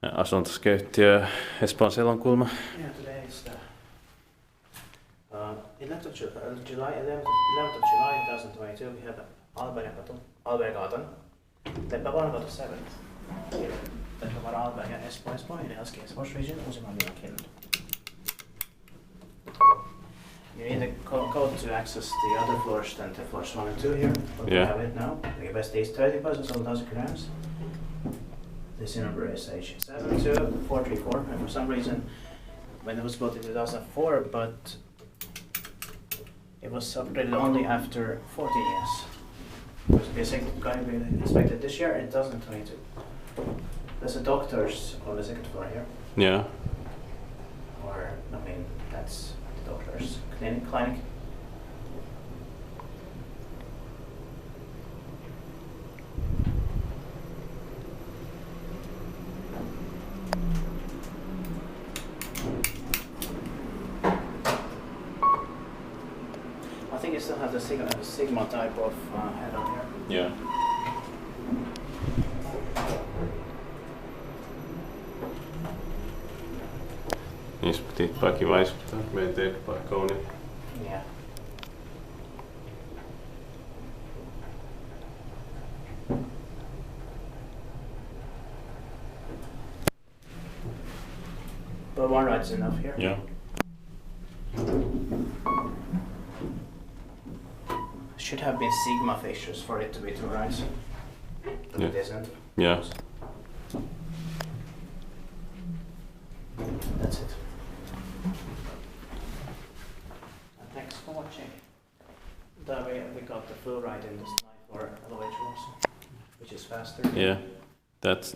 Asuntoskeittiö Espoon Selonkulma. Yeah, today is the 11th of July, 11th of July 2022. We have Leppävaarankatu, Leppävaarankatu 7th. Here, Leppävaara ja Espoo in the Espoo region, Finland. You need a code to access the other floors than the floors 1 and 2 here, but we have it now. The capacity is 30 persons, 1,000 grams. This number is H72434, and for some reason, when it was built in 2004, but it was upgraded only after 14 years. It was going to be inspected this year in 2022. There's a doctor's on the 2nd floor here. Yeah. Or, I mean, that's the doctor's clinic. I think it still has a Sigma type of head on here. Yeah. Niissä piti vaikuttaa meidän paikkoon. Yeah. But one ride's enough here. Yeah. Should have been Sigma fixtures for it to be 2 rides. But Yeah. it isn't. Yeah. That's it. And thanks for watching. We got the full ride in this night for elevator also, which is faster. Yeah. That's